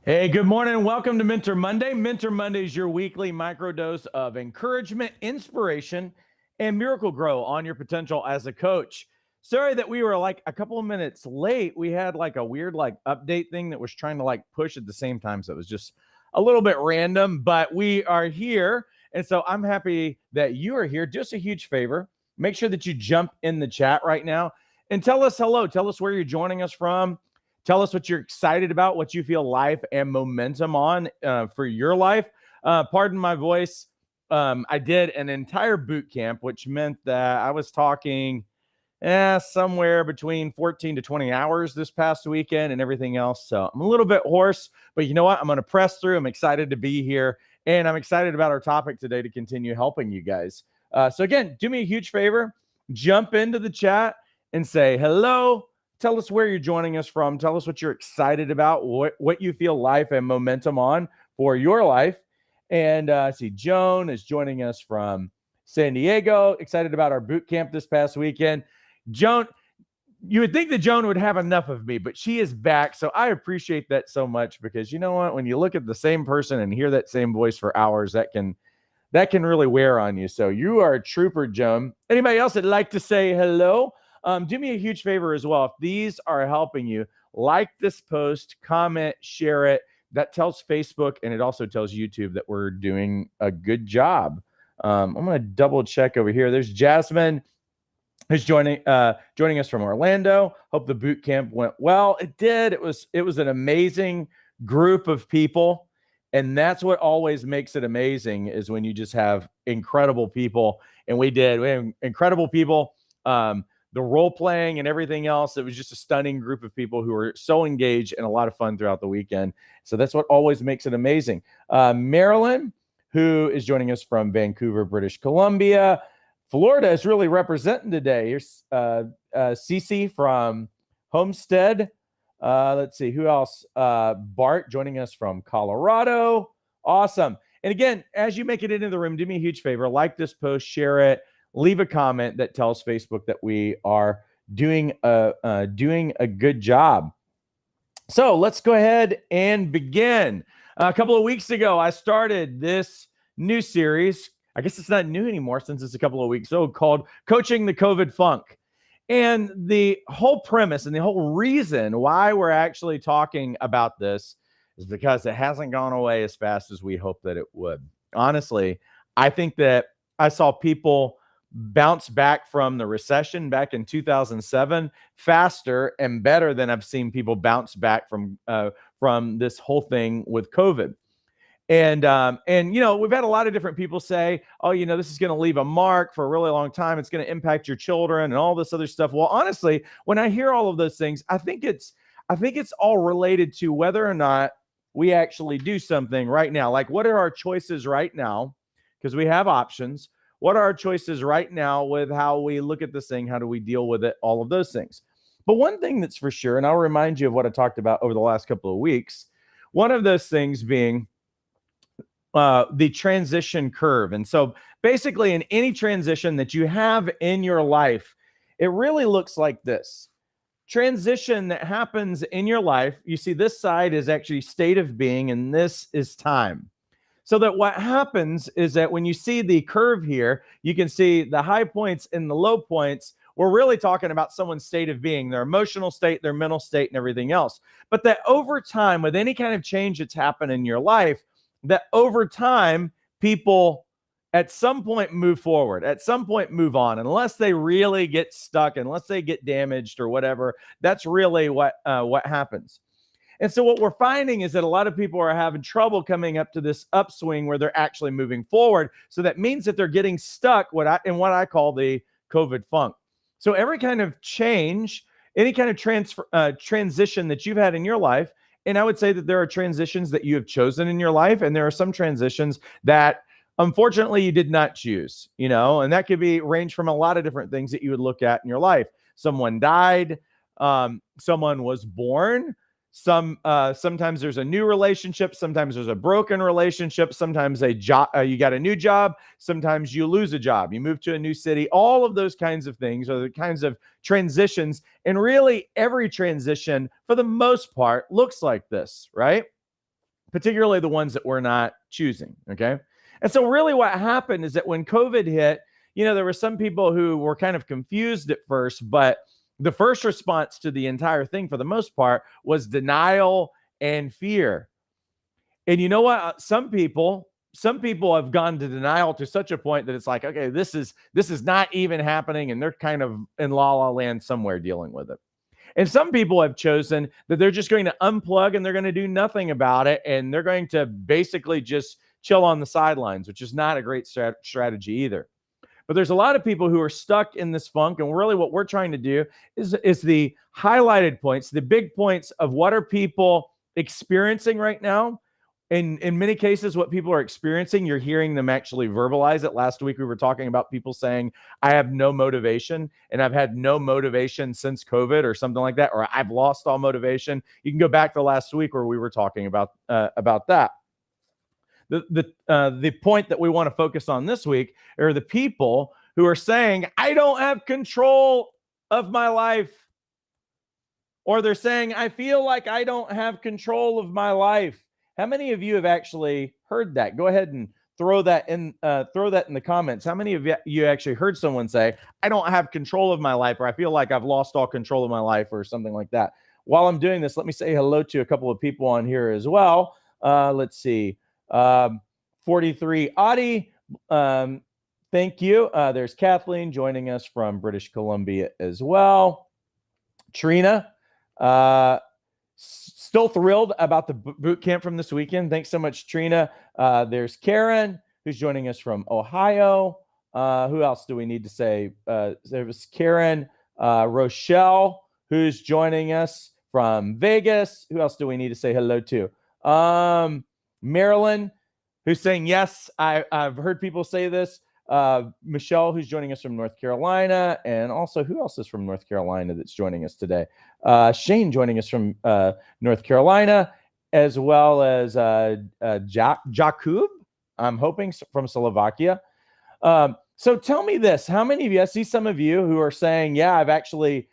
Hey, good morning. Welcome to Mentor Monday. Mentor Monday is your weekly microdose of encouragement, inspiration, and miracle grow on your potential as a coach. Sorry that we were like a couple of minutes late. We had like a weird update thing that was trying to push at the same time. So it was just a little bit random, but we are here. And so I'm happy that you are here. Just a huge favor. Make sure that you jump in the chat right now and tell us hello. Tell us where you're joining us from. Tell us what you're excited about, what you feel life and momentum on for your life. Pardon my voice. I did an entire boot camp, which meant that I was talking somewhere between 14 to 20 hours this past weekend and everything else. So I'm a little bit hoarse, but you know what? I'm going to press through. I'm excited to be here, and I'm excited about our topic today to continue helping you guys. So again, do me a huge favor. Jump into the chat and say hello. Tell us where you're joining us from. Tell us what you're excited about, what you feel life and momentum on for your life. And I see Joan is joining us from San Diego. Excited about our boot camp this past weekend. Joan, you would think that Joan would have enough of me, but she is back. So I appreciate that so much, because you know what? When you look at the same person and hear that same voice for hours, that can really wear on you. So you are a trooper, Joan. Anybody else that'd like to say hello? Do me a huge favor as well. If these are helping you, like this post, comment, share it. That tells Facebook, and it also tells YouTube that we're doing a good job. I'm going to double check over here. There's Jasmine, who's joining us from Orlando. Hope the boot camp went well. It did. It was an amazing group of people. And that's what always makes it amazing, is when you just have incredible people. And we had incredible people. The role playing and everything else. It was just a stunning group of people who were so engaged and a lot of fun throughout the weekend. So that's what always makes it amazing. Marilyn, who is joining us from Vancouver, British Columbia. Florida is really representing today. Here's Cece from Homestead. Let's see, who else? Bart joining us from Colorado. Awesome. And again, as you make it into the room, do me a huge favor. Like this post, share it. Leave a comment that tells Facebook that we are doing a good job. So let's go ahead and begin. A couple of weeks ago, I started this new series. I guess it's not new anymore since it's a couple of weeks old, called Coaching the COVID Funk. And the whole premise and the whole reason why we're actually talking about this is because it hasn't gone away as fast as we hoped that it would. Honestly, I think that I saw people bounce back from the recession back in 2007 faster and better than I've seen people bounce back from this whole thing with COVID. And you know, we've had a lot of different people say, oh, you know, this is going to leave a mark for a really long time. It's going to impact your children and all this other stuff. Well, honestly, when I hear all of those things, I think it's all related to whether or not we actually do something right now. Like, what are our choices right now? Because we have options. What are our choices right now with how we look at this thing? How do we deal with it? All of those things. But one thing that's for sure, and I'll remind you of what I talked about over the last couple of weeks, one of those things being the transition curve. And so basically, in any transition that you have in your life, it really looks like this. Transition that happens in your life, you see this side is actually state of being, and this is time. So that what happens is that when you see the curve here, you can see the high points and the low points. We're really talking about someone's state of being, their emotional state, their mental state, and everything else. But that over time, with any kind of change that's happened in your life, that over time, people at some point move forward, at some point move on, unless they really get stuck, unless they get damaged or whatever. That's really what happens. And so what we're finding is that a lot of people are having trouble coming up to this upswing where they're actually moving forward. So that means that they're getting stuck in what I call the COVID funk. So every kind of change, any kind of transition that you've had in your life, and I would say that there are transitions that you have chosen in your life, and there are some transitions that unfortunately you did not choose, you know, and that could be range from a lot of different things that you would look at in your life. Someone died, someone was born. Sometimes there's a new relationship. Sometimes there's a broken relationship. Sometimes you got a new job. Sometimes you lose a job. You move to a new city. All of those kinds of things are the kinds of transitions. And really every transition, for the most part, looks like this, right? particularly the ones that we're not choosing, okay? And so really what happened is that when COVID hit, there were some people who were kind of confused at first, but the first response to the entire thing for the most part was denial and fear. And you know what? Some people have gone to denial to such a point that it's like, okay, this is not even happening, and they're kind of in la la land somewhere dealing with it. And some people have chosen that they're just going to unplug and they're going to do nothing about it, and they're going to basically just chill on the sidelines, which is not a great strategy either. But there's a lot of people who are stuck in this funk, and really what we're trying to do is the highlighted points, the big points of what are people experiencing right now. In many cases, what people are experiencing, you're hearing them actually verbalize it. Last week, we were talking about people saying, I have no motivation, and I've had no motivation since COVID or something like that, or I've lost all motivation. You can go back to last week where we were talking about that. The point that we want to focus on this week are the people who are saying, I don't have control of my life. Or they're saying, I feel like I don't have control of my life. How many of you have actually heard that? Go ahead and throw that in the comments. How many of you actually heard someone say, I don't have control of my life, or I feel like I've lost all control of my life, or something like that? While I'm doing this, let me say hello to a couple of people on here as well. Let's see. 43 Audie, thank you. There's Kathleen joining us from British Columbia as well. Trina, still thrilled about the boot camp from this weekend. Thanks so much, Trina. There's Karen, who's joining us from Ohio. Who else do we need to say? There's Karen, Rochelle, who's joining us from Vegas. Who else do we need to say hello to? Marilyn, who's saying, yes, I've heard people say this. Michelle, who's joining us from North Carolina. And also, who else is from North Carolina that's joining us today? Shane joining us from North Carolina, as well as Jakub, I'm hoping, from Slovakia. So tell me this, how many of you, I see some of you who are saying, yeah, I've actually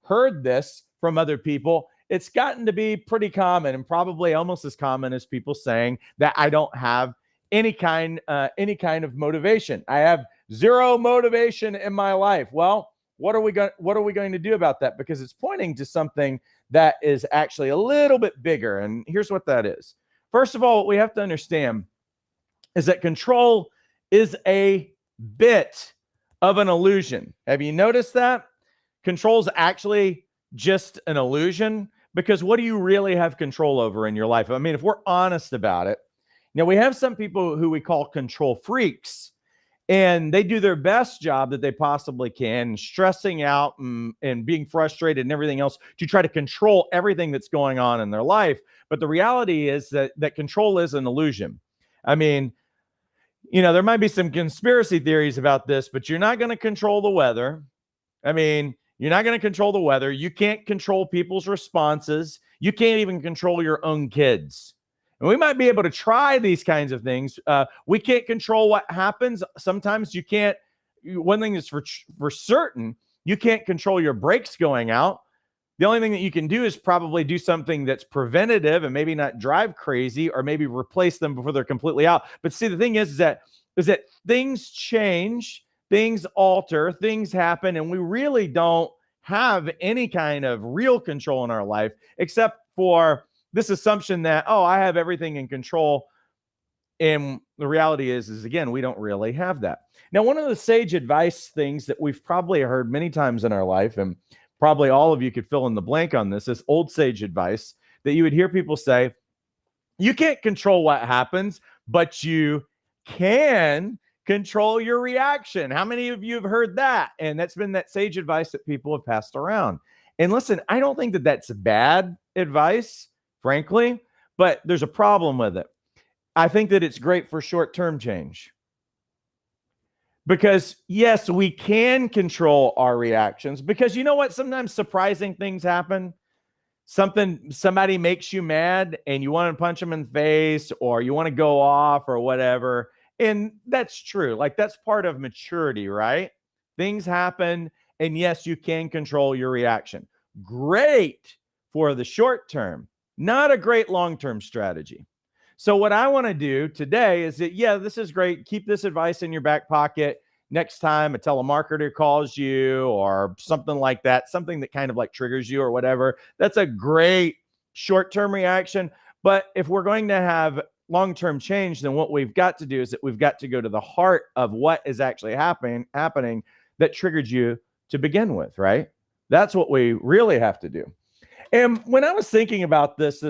heard this from other people. It's gotten to be pretty common, and probably almost as common as people saying that I don't have any kind of motivation. I have zero motivation in my life. Well, what are we going to do about that? Because it's pointing to something that is actually a little bit bigger. And here's what that is. First of all, what we have to understand is that control is a bit of an illusion. Have you noticed that? Control is actually just an illusion, because what do you really have control over in your life? I mean, if we're honest about it, we have some people who we call control freaks, and they do their best job that they possibly can, stressing out and being frustrated and everything else to try to control everything that's going on in their life. But the reality is that control is an illusion. I mean, there might be some conspiracy theories about this, but you're not going to control the weather. I mean, you're not going to control the weather. You can't control people's responses. You can't even control your own kids. And we might be able to try these kinds of things. We can't control what happens. Sometimes you can't. One thing is for certain, you can't control your brakes going out. The only thing that you can do is probably do something that's preventative and maybe not drive crazy, or maybe replace them before they're completely out. But see, the thing is that things change. Things alter, things happen, and we really don't have any kind of real control in our life, except for this assumption that, oh, I have everything in control. And the reality is again, we don't really have that. Now, one of the sage advice things that we've probably heard many times in our life, and probably all of you could fill in the blank on this old sage advice that you would hear people say, you can't control what happens, but you can control your reaction. How many of you have heard that? And that's been that sage advice that people have passed around. And listen, I don't think that that's bad advice, frankly, but there's a problem with it. I think that it's great for short-term change. Because yes, we can control our reactions, because you know what? Sometimes surprising things happen. Somebody makes you mad and you want to punch them in the face, or you want to go off or whatever. And that's true. Like, that's part of maturity, right? Things happen, and yes, you can control your reaction. Great for the short term. Not a great long-term strategy. So what I want to do today is that, yeah, this is great. Keep this advice in your back pocket. Next time a telemarketer calls you or something like that, something that kind of like triggers you or whatever, that's a great short-term reaction. But if we're going to have long-term change, then what we've got to do is that we've got to go to the heart of what is actually happening that triggered you to begin with, right? That's what we really have to do. And when I was thinking about this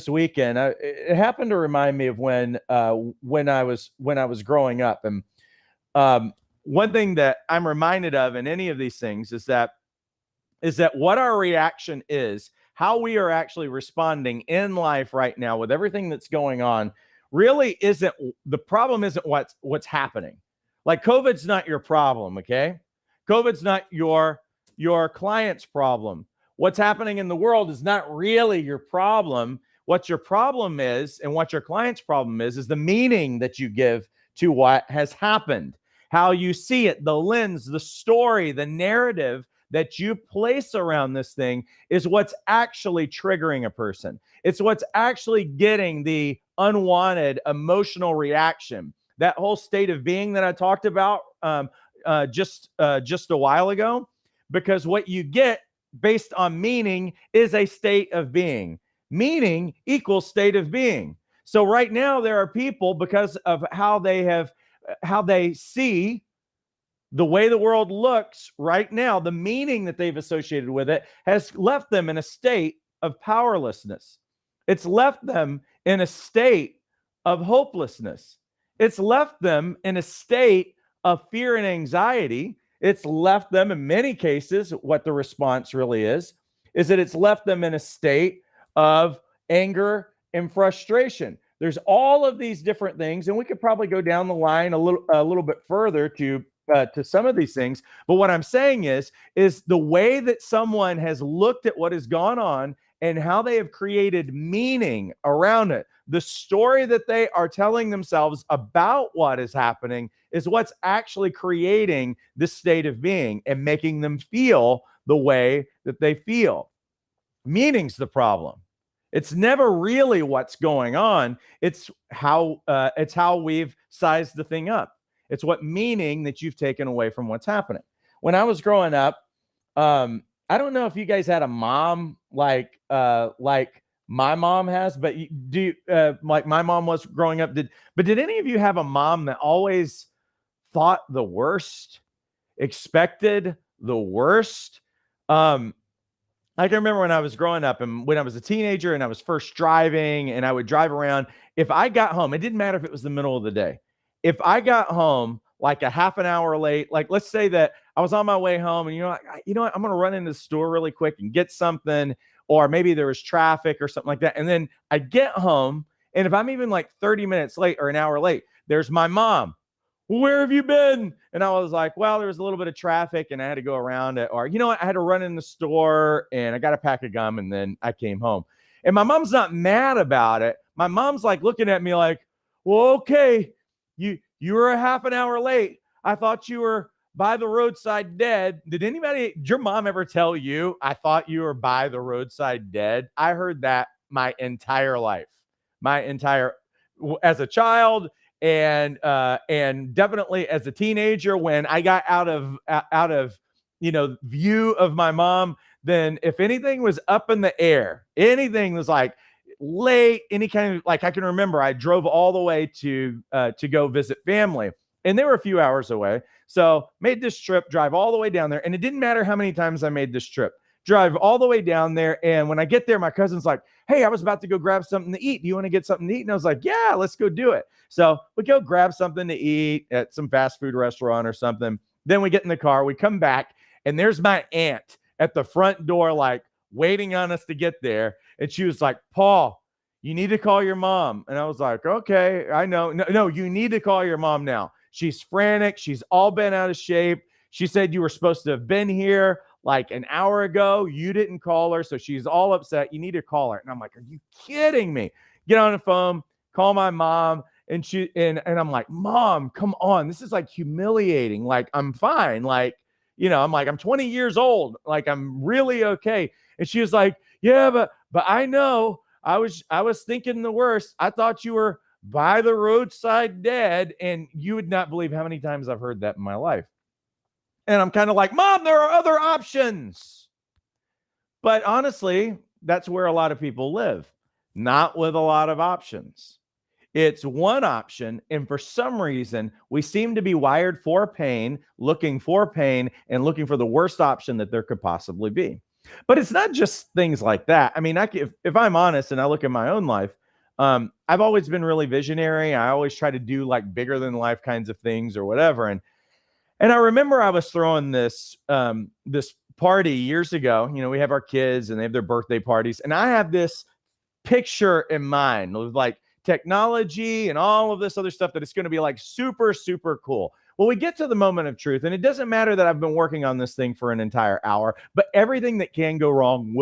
weekend, it happened to remind me of when I was growing up. And one thing that I'm reminded of in any of these things is that what our reaction is, how we are actually responding in life right now with everything that's going on, really isn't the problem. Isn't what's happening. Like COVID's not your problem, okay? COVID's not your client's problem. What's happening in the world is not really your problem. What your problem is, and what your client's problem is the meaning that you give to what has happened, how you see it, the lens, the story, the narrative that you place around this thing is what's actually triggering a person. It's what's actually getting the unwanted emotional reaction. That whole state of being that I talked about just a while ago, because what you get based on meaning is a state of being. Meaning equals state of being. So right now there are people, because of how they see the way the world looks right now, the meaning that they've associated with it has left them in a state of powerlessness. It's left them in a state of hopelessness. It's left them in a state of fear and anxiety. It's left them, in many cases, what the response really is that it's left them in a state of anger and frustration. There's all of these different things, and we could probably go down the line a little bit further to some of these things. But what I'm saying is the way that someone has looked at what has gone on and how they have created meaning around it, the story that they are telling themselves about what is happening is what's actually creating this state of being and making them feel the way that they feel. Meaning's the problem. It's never really what's going on. It's how we've sized the thing up. It's what meaning that you've taken away from what's happening. When I was growing up, I don't know if you guys had a mom like my mom has, but like my mom was growing up. Did any of you have a mom that always thought the worst, expected the worst? I can remember when I was growing up and when I was a teenager and I was first driving and I would drive around. If I got home, it didn't matter if it was the middle of the day. If I got home like a half an hour late, like let's say that I was on my way home and you know what, I'm going to run into the store really quick and get something, or maybe there was traffic or something like that. And then I get home, and if I'm even like 30 minutes late or an hour late, there's my mom. Where have you been? And I was like, well, there was a little bit of traffic and I had to go around it. Or, you know what? I had to run in the store and I got a pack of gum and then I came home. And my mom's not mad about it. My mom's like looking at me like, well, okay, you were a half an hour late. I thought you were by the roadside dead. Did your mom ever tell you, I thought you were by the roadside dead? I heard that my entire life, as a child, and definitely as a teenager. When I got out of view of my mom, then if anything was up in the air, anything was like late, any kind of, like, I can remember I drove all the way to go visit family, and they were a few hours away. So made this trip, drive all the way down there, and it didn't matter how many times I made this trip. Drive all the way down there, and when I get there, my cousin's like, hey, I was about to go grab something to eat. Do you want to get something to eat? And I was like, yeah, let's go do it. So we go grab something to eat at some fast food restaurant or something. Then we get in the car, we come back, and there's my aunt at the front door, like waiting on us to get there. And she was like, Paul, you need to call your mom. And I was like, okay, I know. No, you need to call your mom now. She's frantic. She's all bent out of shape. She said you were supposed to have been here like an hour ago. You didn't call her. So she's all upset. You need to call her. And I'm like, are you kidding me? Get on the phone, call my mom. And I'm like, Mom, come on. This is like humiliating. Like, I'm fine. Like, I'm like, I'm 20 years old. Like, I'm really okay. And she was like, yeah, but but I know I was thinking the worst. I thought you were by the roadside dead. And you would not believe how many times I've heard that in my life. And I'm kind of like, Mom, there are other options. But honestly, that's where a lot of people live, not with a lot of options. It's one option. And for some reason, we seem to be wired for pain, and looking for the worst option that there could possibly be. But it's not just things like that. I mean, if I'm honest and I look at my own life, I've always been really visionary. I always try to do like bigger than life kinds of things or whatever. And I remember I was throwing this party years ago. You know, we have our kids and they have their birthday parties, and I have this picture in mind with like technology and all of this other stuff that it's going to be like super, super cool. Well, we get to the moment of truth, and it doesn't matter that I've been working on this thing for an entire hour, but everything that can go wrong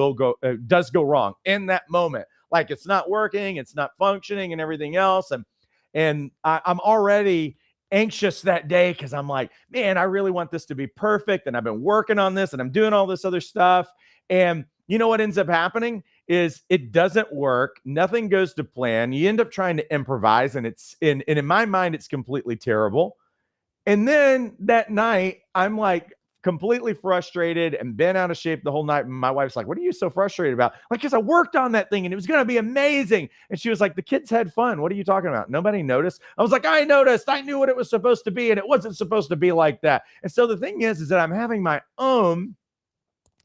does go wrong in that moment. Like it's not working, it's not functioning, and everything else. And I'm already anxious that day because I'm like, man, I really want this to be perfect, and I've been working on this, and I'm doing all this other stuff. And you know what ends up happening is it doesn't work. Nothing goes to plan. You end up trying to improvise, and in my mind, it's completely terrible. And then that night, I'm like completely frustrated and been out of shape the whole night. And my wife's like, what are you so frustrated about? Like, because I worked on that thing and it was going to be amazing. And she was like, the kids had fun. What are you talking about? Nobody noticed. I was like, I noticed. I knew what it was supposed to be, and it wasn't supposed to be like that. And so the thing is that I'm having my own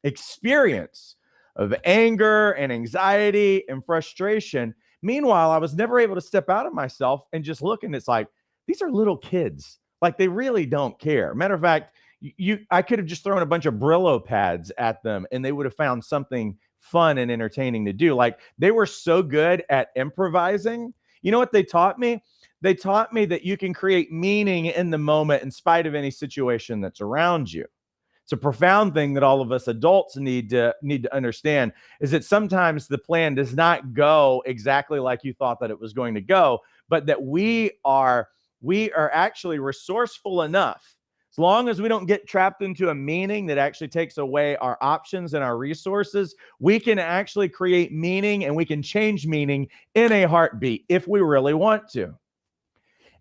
experience of anger and anxiety and frustration. Meanwhile, I was never able to step out of myself and just look, and it's like, these are little kids. Like, they really don't care. Matter of fact, I could have just thrown a bunch of Brillo pads at them and they would have found something fun and entertaining to do. Like, they were so good at improvising. You know what they taught me? They taught me that you can create meaning in the moment in spite of any situation that's around you. It's a profound thing that all of us adults need to understand, is that sometimes the plan does not go exactly like you thought that it was going to go, but that we are actually resourceful enough. As long as we don't get trapped into a meaning that actually takes away our options and our resources, we can actually create meaning, and we can change meaning in a heartbeat if we really want to.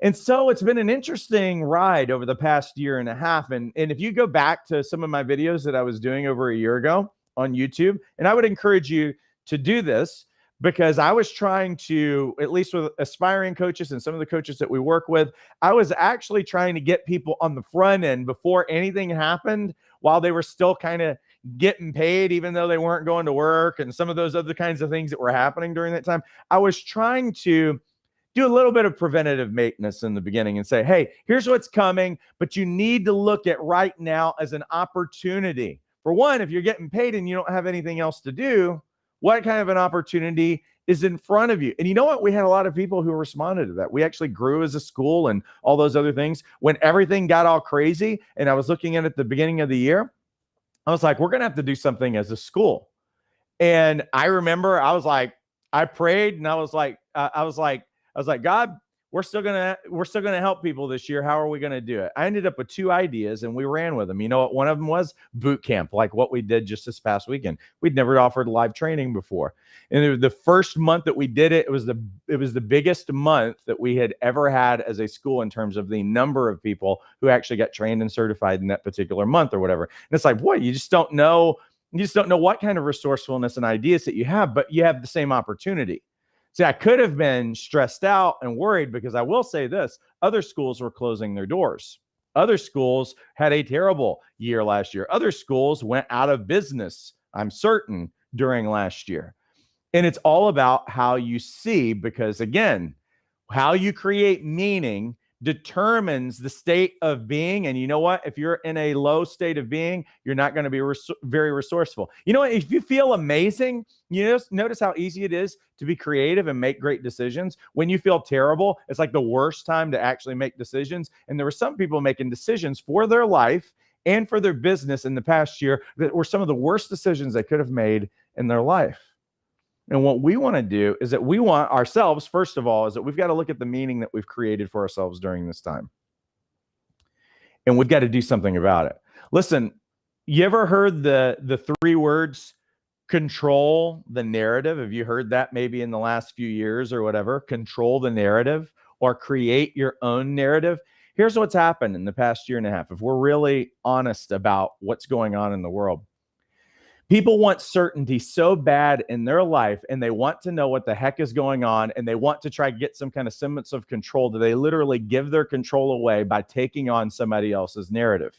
And so it's been an interesting ride over the past year and a half. And if you go back to some of my videos that I was doing over a year ago on YouTube, and I would encourage you to do this, because I was trying to, at least with aspiring coaches and some of the coaches that we work with, I was actually trying to get people on the front end before anything happened, while they were still kind of getting paid, even though they weren't going to work, and some of those other kinds of things that were happening during that time. I was trying to do a little bit of preventative maintenance in the beginning and say, hey, here's what's coming, but you need to look at right now as an opportunity. For one, if you're getting paid and you don't have anything else to do, what kind of an opportunity is in front of you? And you know what? We had a lot of people who responded to that. We actually grew as a school and all those other things. When everything got all crazy and I was looking at the beginning of the year, I was like, we're going to have to do something as a school. And I remember I prayed, and I was like, God, we're still gonna help people this year. How are we gonna do it? I ended up with 2 ideas, and we ran with them. You know what? One of them was boot camp, like what we did just this past weekend. We'd never offered live training before, and the first month that we did it, it was the biggest month that we had ever had as a school in terms of the number of people who actually got trained and certified in that particular month or whatever. And it's like, boy, you just don't know what kind of resourcefulness and ideas that you have, but you have the same opportunity. See, I could have been stressed out and worried, because I will say this: other schools were closing their doors. Other schools had a terrible year last year. Other schools went out of business, I'm certain, during last year. And it's all about how you see, because again, how you create meaning determines the state of being. And you know what? If you're in a low state of being, you're not going to be very resourceful. You know what? If you feel amazing, you just notice how easy it is to be creative and make great decisions. When you feel terrible, it's like the worst time to actually make decisions. And there were some people making decisions for their life and for their business in the past year that were some of the worst decisions they could have made in their life. And what we want to do is that we want ourselves, first of all, is that we've got to look at the meaning that we've created for ourselves during this time. And we've got to do something about it. Listen, you ever heard the 3 words, control the narrative. Have you heard that maybe in the last few years or whatever? Control the narrative or create your own narrative. Here's what's happened in the past year and a half. If we're really honest about what's going on in the world, people want certainty so bad in their life, and they want to know what the heck is going on, and they want to try to get some kind of semblance of control that they literally give their control away by taking on somebody else's narrative.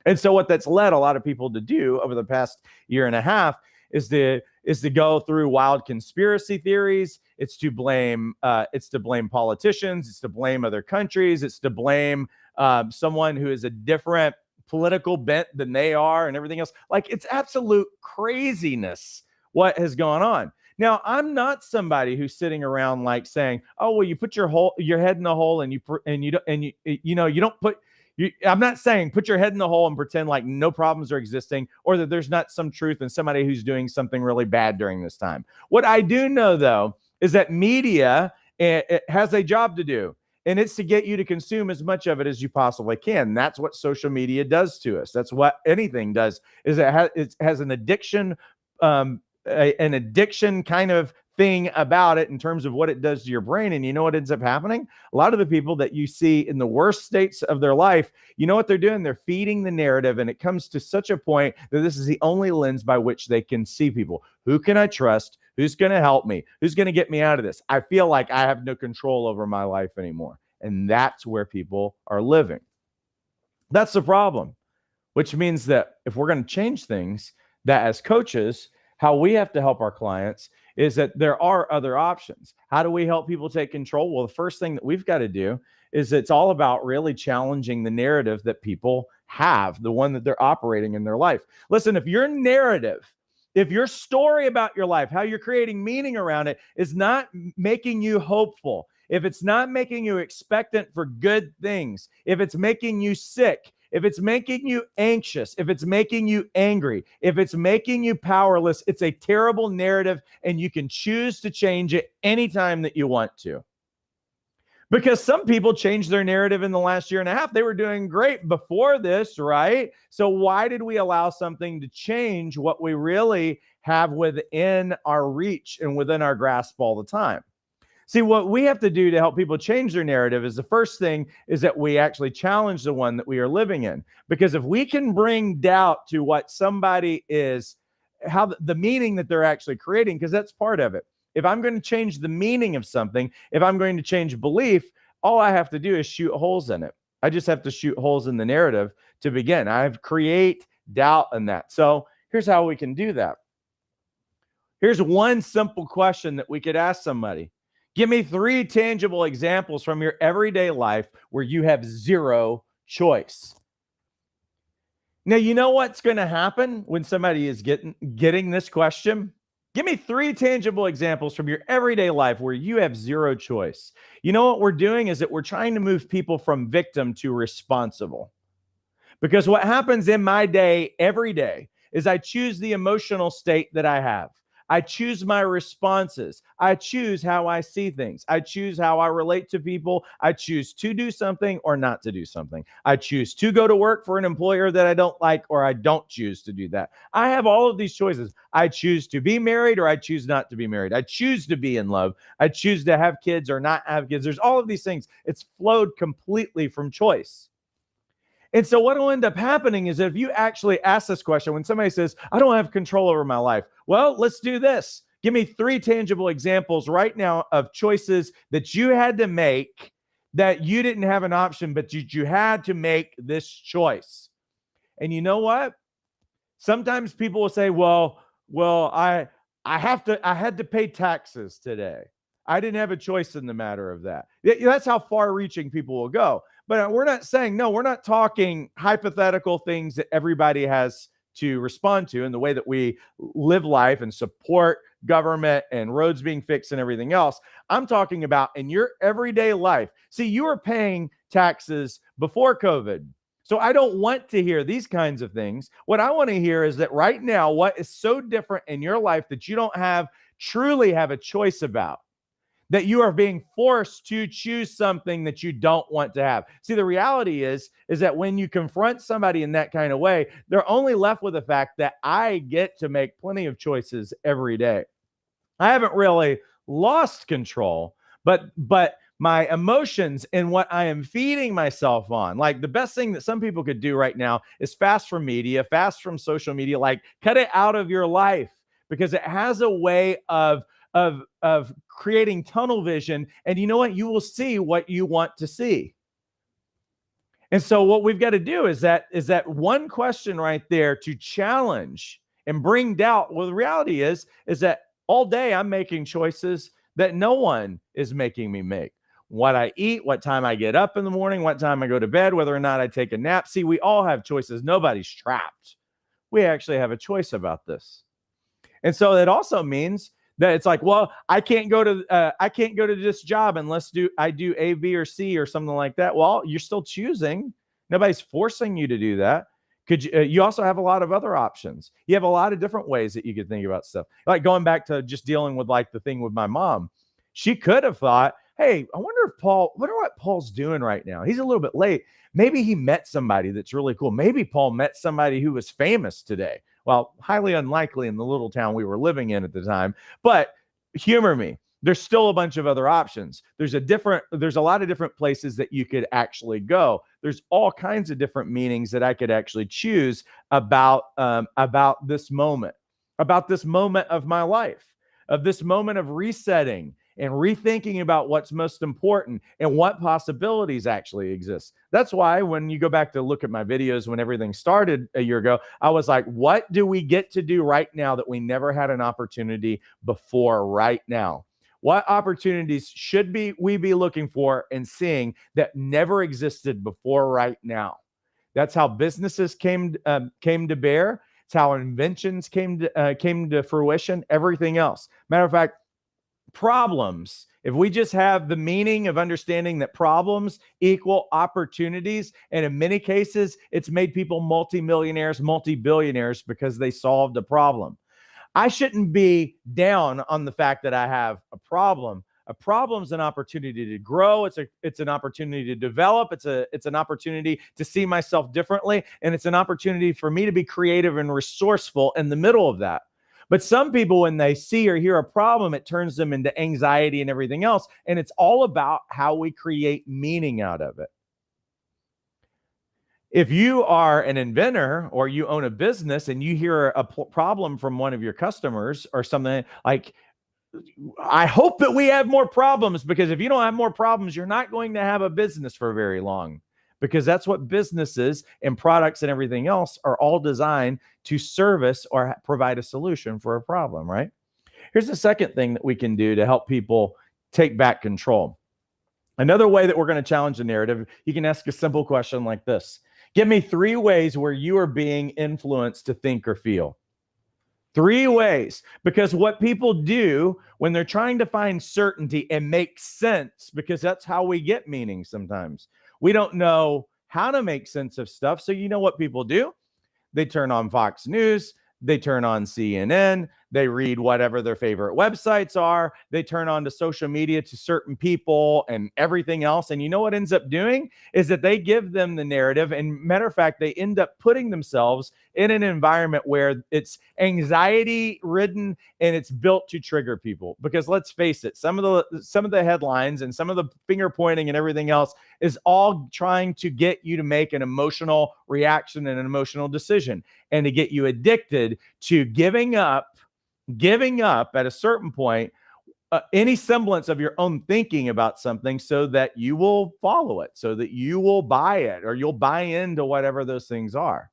And so what that's led a lot of people to do over the past year and a half is to go through wild conspiracy theories. It's to blame politicians. It's to blame other countries. It's to blame someone who is a different political bent than they are and everything else. Like, it's absolute craziness what has gone on. Now, I'm not somebody who's sitting around like saying, "Oh, well, you put your head in the hole and you don't put." I'm not saying put your head in the hole and pretend like no problems are existing or that there's not some truth in somebody who's doing something really bad during this time. What I do know, though, is that media it has a job to do, and it's to get you to consume as much of it as you possibly can. That's what social media does to us. That's what anything does, is it has an addiction, an addiction kind of thing about it in terms of what it does to your brain. And you know what ends up happening? A lot of the people that you see in the worst states of their life, you know what they're doing? They're feeding the narrative, and it comes to such a point that this is the only lens by which they can see people. Who can I trust? Who's going to help me? Who's going to get me out of this? I feel like I have no control over my life anymore. And that's where people are living. That's the problem, which means that if we're going to change things, that as coaches, how we have to help our clients is that there are other options. How do we help people take control? Well, the first thing that we've got to do is it's all about really challenging the narrative that people have, the one that they're operating in their life. Listen, if your narrative, if your story about your life, how you're creating meaning around it is not making you hopeful, if it's not making you expectant for good things, if it's making you sick, if it's making you anxious, if it's making you angry, if it's making you powerless, it's a terrible narrative, and you can choose to change it anytime that you want to. Because some people changed their narrative in the last year and a half. They were doing great before this, right? So why did we allow something to change what we really have within our reach and within our grasp all the time? See, what we have to do to help people change their narrative is the first thing is that we actually challenge the one that we are living in. Because if we can bring doubt to what somebody is, how the meaning that they're actually creating, because that's part of it. If I'm going to change the meaning of something, if I'm going to change belief, all I have to do is shoot holes in it. I just have to shoot holes in the narrative to begin. I have create doubt in that. So here's how we can do that. Here's one simple question that we could ask somebody. Give me 3 tangible examples from your everyday life where you have zero choice. Now, you know what's going to happen when somebody is getting this question? Give me 3 tangible examples from your everyday life where you have zero choice. You know what we're doing is that we're trying to move people from victim to responsible. Because what happens in my day every day is I choose the emotional state that I have. I choose my responses. I choose how I see things. I choose how I relate to people. I choose to do something or not to do something. I choose to go to work for an employer that I don't like, or I don't choose to do that. I have all of these choices. I choose to be married or I choose not to be married. I choose to be in love. I choose to have kids or not have kids. There's all of these things. It's flowed completely from choice. And so what will end up happening is that if you actually ask this question, when somebody says, I don't have control over my life, well, let's do this. Give me 3 tangible examples right now of choices that you had to make that you didn't have an option, but you had to make this choice. And you know what? Sometimes people will say, well, I had to pay taxes today. I didn't have a choice in the matter of that. That's how far-reaching people will go. But we're not saying, no, we're not talking hypothetical things that everybody has to respond to in the way that we live life and support government and roads being fixed and everything else. I'm talking about in your everyday life. See, you were paying taxes before COVID. So I don't want to hear these kinds of things. What I want to hear is that right now, what is so different in your life that you don't truly have a choice about? that you are being forced to choose something that you don't want to have. See, the reality is that when you confront somebody in that kind of way, they're only left with the fact that I get to make plenty of choices every day. I haven't really lost control, but my emotions and what I am feeding myself on, like the best thing that some people could do right now is fast from media, fast from social media, like cut it out of your life, because it has a way of creating tunnel vision. And you know what? You will see what you want to see. And so what we've got to do is that one question right there to challenge and bring doubt. Well, the reality is that all day I'm making choices that no one is making me make. What I eat, what time I get up in the morning, what time I go to bed, whether or not I take a nap. See, we all have choices. Nobody's trapped. We actually have a choice about this. And so it also means that it's like, well, I can't go to this job unless I do A, B, or C or something like that. Well, you're still choosing. Nobody's forcing you to do that. You also have a lot of other options. You have a lot of different ways that you could think about stuff. Like going back to just dealing with like the thing with my mom. She could have thought, hey, I wonder what Paul's doing right now. He's a little bit late. Maybe he met somebody that's really cool. Maybe Paul met somebody who was famous today. Well, highly unlikely in the little town we were living in at the time, but humor me. There's still a bunch of other options. There's a lot of different places that you could actually go. There's all kinds of different meanings that I could actually choose about this moment of my life, of this moment of resetting and rethinking about what's most important and what possibilities actually exist. That's why when you go back to look at my videos when everything started a year ago, I was like, what do we get to do right now that we never had an opportunity before right now? What opportunities should we be looking for and seeing that never existed before right now? That's how businesses came to bear. It's how inventions came to fruition, everything else. Matter of fact, problems, if we just have the meaning of understanding that problems equal opportunities, and in many cases, it's made people multimillionaires, multi-billionaires because they solved a problem. I shouldn't be down on the fact that I have a problem. A problem's an opportunity to grow. It's an opportunity to develop. It's an opportunity to see myself differently. And it's an opportunity for me to be creative and resourceful in the middle of that. But some people, when they see or hear a problem, it turns them into anxiety and everything else. And it's all about how we create meaning out of it. If you are an inventor or you own a business and you hear a problem from one of your customers or something, like, I hope that we have more problems, because if you don't have more problems, you're not going to have a business for very long, because that's what businesses and products and everything else are all designed to service or provide a solution for a problem, right? Here's the second thing that we can do to help people take back control. Another way that we're going to challenge the narrative, you can ask a simple question like this. Give me 3 ways where you are being influenced to think or feel. 3 ways, because what people do when they're trying to find certainty and make sense, because that's how we get meaning sometimes. We don't know how to make sense of stuff. So you know what people do? They turn on Fox News, they turn on CNN, they read whatever their favorite websites are, they turn on to social media to certain people and everything else. And you know what ends up doing is that they give them the narrative. And matter of fact, they end up putting themselves in an environment where it's anxiety ridden and it's built to trigger people. Because let's face it, some of the headlines and some of the finger pointing and everything else is all trying to get you to make an emotional reaction and an emotional decision, and to get you addicted to giving up at a certain point any semblance of your own thinking about something, so that you will follow it, so that you will buy it, or you'll buy into whatever those things are.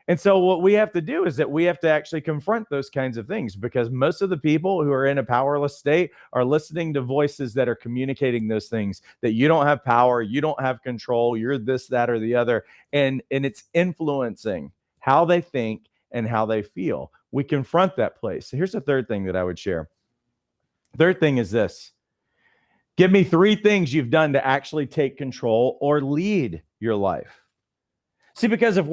And so what we have to do is that we have to actually confront those kinds of things, because most of the people who are in a powerless state are listening to voices that are communicating those things, that you don't have power, you don't have control, you're this, that, or the other. And it's influencing how they think and how they feel. We confront that place. So here's the third thing that I would share. Third thing is this. Give me 3 things you've done to actually take control or lead your life. See, because if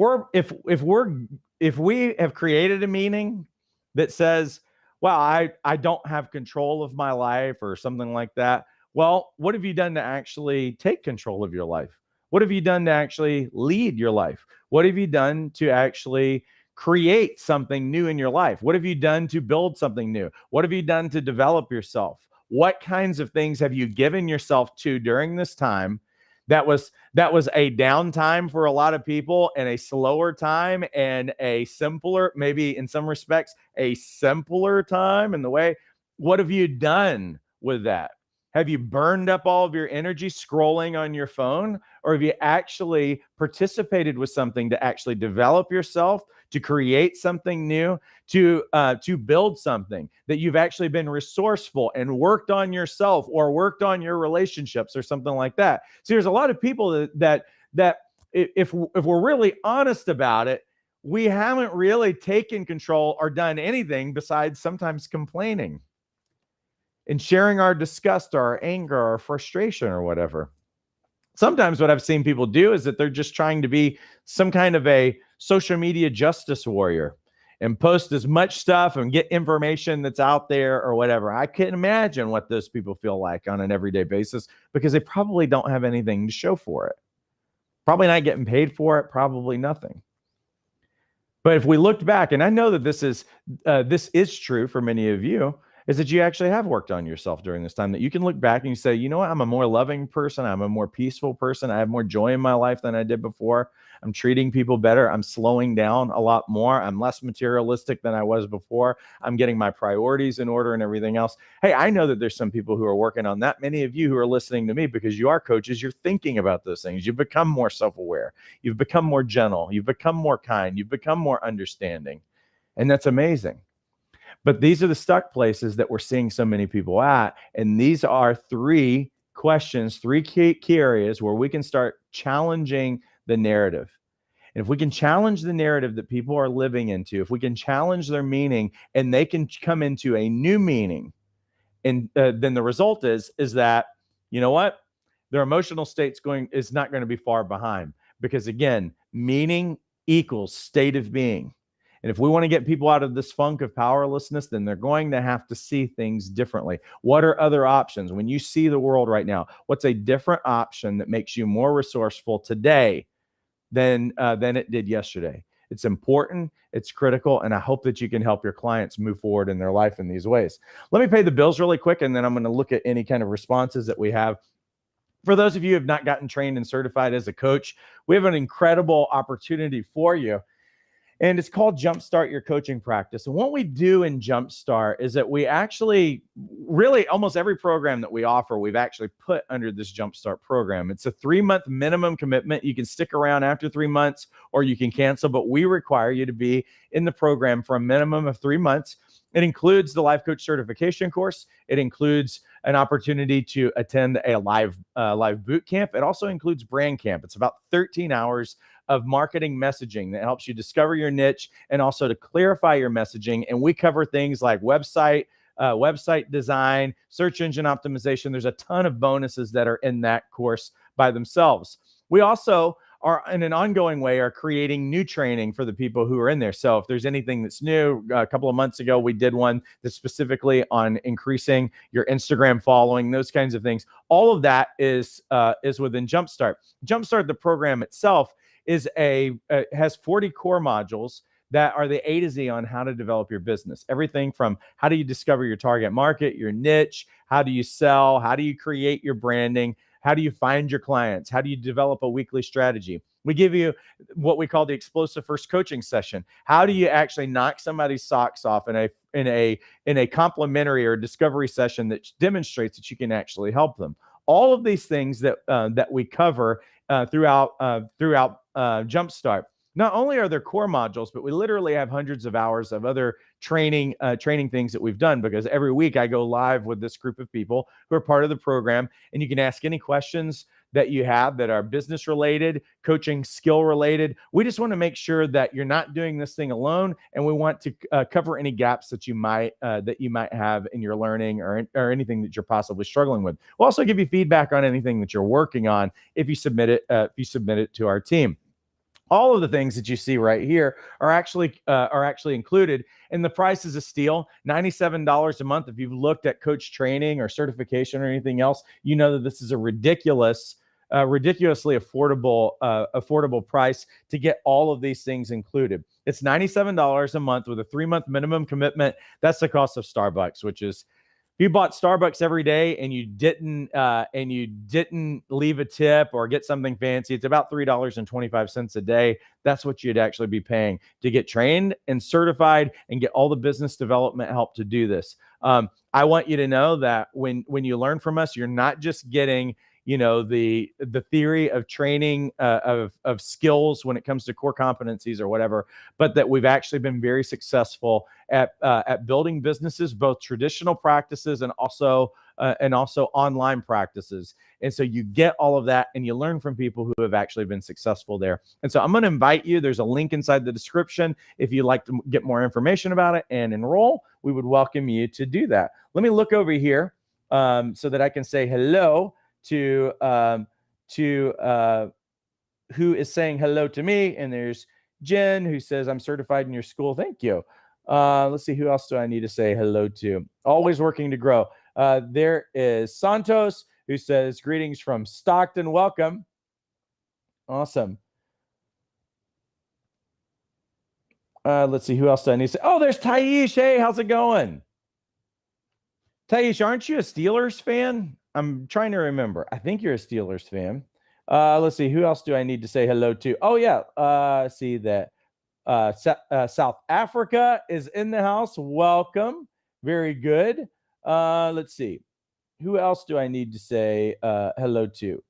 we have created a meaning that says well, I don't have control of my life or something like that. Well, what have you done to actually take control of your life? What have you done to actually lead your life? What have you done to actually create something new in your life? What have you done to build something new? What have you done to develop yourself? What kinds of things have you given yourself to during this time that was a downtime for a lot of people, and a slower time, and a simpler, maybe in some respects, a simpler time in the way? What have you done with that? Have you burned up all of your energy scrolling on your phone, or have you actually participated with something to actually develop yourself, to create something new, to build something, that you've actually been resourceful and worked on yourself or worked on your relationships or something like that? So there's a lot of people that if we're really honest about it, we haven't really taken control or done anything besides sometimes complaining and sharing our disgust, our anger, our frustration, or whatever. Sometimes what I've seen people do is that they're just trying to be some kind of a social media justice warrior and post as much stuff and get information that's out there or whatever. I can't imagine what those people feel like on an everyday basis, because they probably don't have anything to show for it. Probably not getting paid for it, probably nothing. But if we looked back, and I know that this is true for many of you, is that you actually have worked on yourself during this time, that you can look back and you say, you know what, I'm a more loving person. I'm a more peaceful person. I have more joy in my life than I did before. I'm treating people better. I'm slowing down a lot more. I'm less materialistic than I was before. I'm getting my priorities in order and everything else. Hey, I know that there's some people who are working on that. Many of you who are listening to me, because you are coaches, you're thinking about those things. You've become more self-aware. You've become more gentle. You've become more kind. You've become more understanding. And that's amazing. But these are the stuck places that we're seeing so many people at. And these are three questions, three key areas where we can start challenging the narrative. And if we can challenge the narrative that people are living into, if we can challenge their meaning and they can come into a new meaning, and then the result is that, you know what? Their emotional state's is not going to be far behind, because again, meaning equals state of being. And if we want to get people out of this funk of powerlessness, then they're going to have to see things differently. What are other options? When you see the world right now, what's a different option that makes you more resourceful today than it did yesterday? It's important, it's critical, and I hope that you can help your clients move forward in their life in these ways. Let me pay the bills really quick, and then I'm going to look at any kind of responses that we have. For those of you who have not gotten trained and certified as a coach, we have an incredible opportunity for you. And it's called Jumpstart Your Coaching Practice. And what we do in Jumpstart is that we actually, really almost every program that we offer, we've actually put under this Jumpstart program. It's a 3-month minimum commitment. You can stick around after 3 months or you can cancel, but we require you to be in the program for a minimum of 3 months. It includes the life coach certification course. It includes an opportunity to attend a live boot camp. It also includes brand camp. It's about 13 hours of marketing messaging that helps you discover your niche and also to clarify your messaging. And we cover things like website design, search engine optimization. There's a ton of bonuses that are in that course by themselves. We also are, in an ongoing way, are creating new training for the people who are in there. So if there's anything that's new, a couple of months ago, we did one that's specifically on increasing your Instagram following, those kinds of things. All of that is within Jumpstart. Jumpstart, the program itself, has 40 core modules that are the A to Z on how to develop your business. Everything from how do you discover your target market, your niche, how do you sell, how do you create your branding, how do you find your clients, how do you develop a weekly strategy. We give you what we call the explosive first coaching session. How do you actually knock somebody's socks off in a complimentary or discovery session that demonstrates that you can actually help them. All of these things that we cover throughout Jumpstart. Not only are there core modules, but we literally have hundreds of hours of other training things that we've done, because every week I go live with this group of people who are part of the program, and you can ask any questions that you have that are business related, coaching skill related. We just want to make sure that you're not doing this thing alone, and we want to cover any gaps that you might have in your learning or anything that you're possibly struggling with. We'll also give you feedback on anything that you're working on if you submit it to our team. All of the things that you see right here are actually included, and the price is a steal. $97 a month. If you've looked at coach training or certification or anything else, you know that this is a ridiculously affordable price to get all of these things included. It's $97 a month with a 3-month minimum commitment. That's the cost of Starbucks, which is, if you bought Starbucks every day and you didn't leave a tip or get something fancy, it's about $3.25 a day. That's what you'd actually be paying to get trained and certified and get all the business development help to do this. I want you to know that when you learn from us, you're not just getting the theory of training of skills when it comes to core competencies or whatever, but that we've actually been very successful at building businesses, both traditional practices and also online practices. And so you get all of that and you learn from people who have actually been successful there. And so I'm going to invite you. There's a link inside the description. If you'd like to get more information about it and enroll, we would welcome you to do that. Let me look over here so that I can say hello to who is saying hello to me. And there's Jen, who says, I'm certified in your school. Thank you. Let's see, who else do I need to say hello to? Always working to grow. There is Santos, who says, greetings from Stockton. Welcome. Awesome. Let's see, who else do I need to say? Oh, there's Taish. Hey, how's it going? Taish, aren't you a Steelers fan? I'm trying to remember. I think you're a Steelers fan. Let's see, who else do I need to say hello to? Oh, yeah. See that South Africa is in the house. Welcome. Very good. Let's see. Who else do I need to say hello to?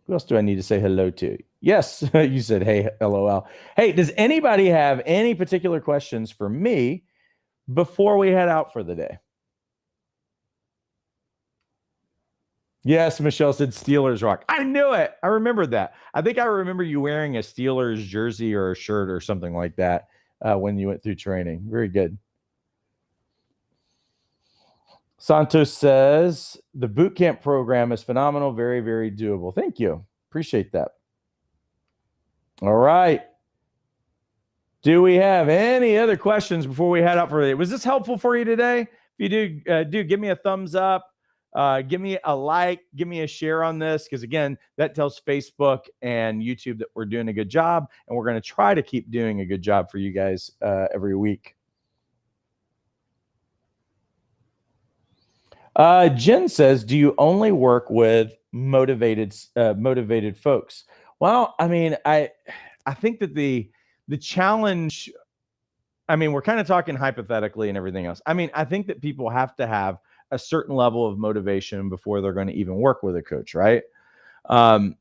Who else do I need to say hello to? Yes, you said, hey, LOL. Hey, does anybody have any particular questions for me before we head out for the day? Yes, Michelle said Steelers rock. I knew it. I remembered that. I think I remember you wearing a Steelers jersey or a shirt or something like that when you went through training. Very good. Santos says, the bootcamp program is phenomenal. Very, very doable. Thank you. Appreciate that. All right. Do we have any other questions before we head out for the day? Was this helpful for you today? If you do give me a thumbs up. Give me a like, give me a share on this, because again, that tells Facebook and YouTube that we're doing a good job, and we're going to try to keep doing a good job for you guys every week. Jen says, do you only work with motivated folks? Well, I mean, I think that the challenge, I mean, we're kind of talking hypothetically and everything else. I mean, I think that people have to have a certain level of motivation before they're going to even work with a coach, right? But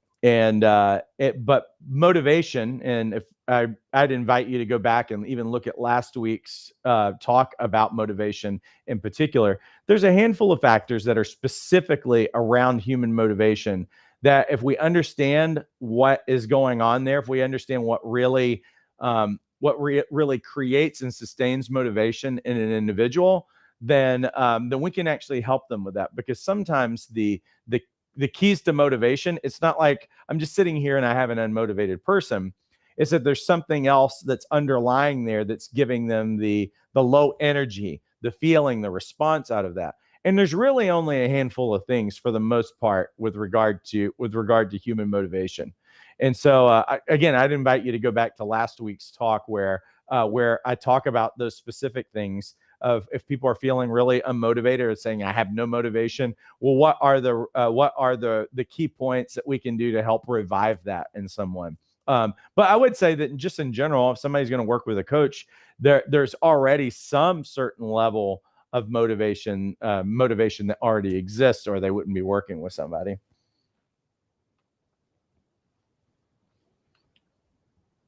motivation, and if I'd invite you to go back and even look at last week's talk about motivation in particular, there's a handful of factors that are specifically around human motivation that if we understand what is going on there, if we understand what really creates and sustains motivation in an individual, then we can actually help them with that. Because sometimes the keys to motivation, it's not like I'm just sitting here and I have an unmotivated person. It's that there's something else that's underlying there that's giving them the low energy, the feeling, the response out of that. And there's really only a handful of things for the most part with regard to human motivation. And so again, I'd invite you to go back to last week's talk where I talk about those specific things of if people are feeling really unmotivated or saying I have no motivation. Well, what are the key points that we can do to help revive that in someone? But I would say that just in general, if somebody's going to work with a coach, there's already some certain level of motivation that already exists, or they wouldn't be working with somebody.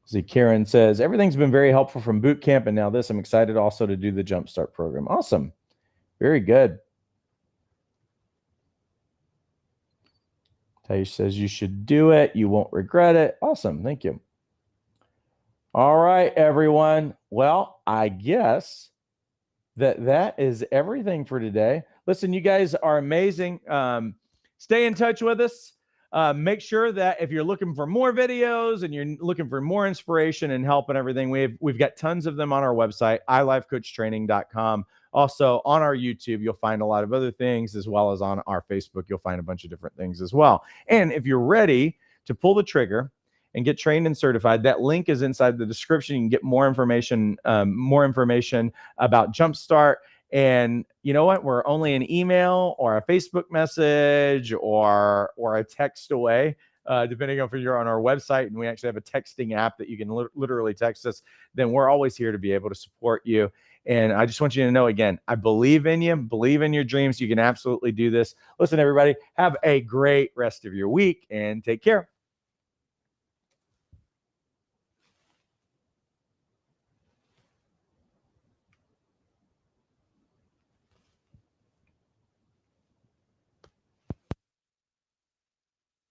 See, Karen says, everything's been very helpful from boot camp, and now this. I'm excited also to do the Jumpstart program. Awesome. Very good. Taish says you should do it. You won't regret it. Awesome. Thank you. All right, everyone. Well, I guess that is everything for today. Listen, you guys are amazing. Stay in touch with us. Make sure that if you're looking for more videos and you're looking for more inspiration and help and everything, we've got tons of them on our website, ilifecoachtraining.com. Also on our YouTube, you'll find a lot of other things, as well as on our Facebook, you'll find a bunch of different things as well. And if you're ready to pull the trigger and get trained and certified, that link is inside the description. You can get more information about Jumpstart. And you know what? We're only an email or a Facebook message or a text away, depending on if you're on our website and we actually have a texting app that you can literally text us. Then we're always here to be able to support you. And I just want you to know, again, I believe in you, believe in your dreams. You can absolutely do this. Listen, everybody, have a great rest of your week and take care.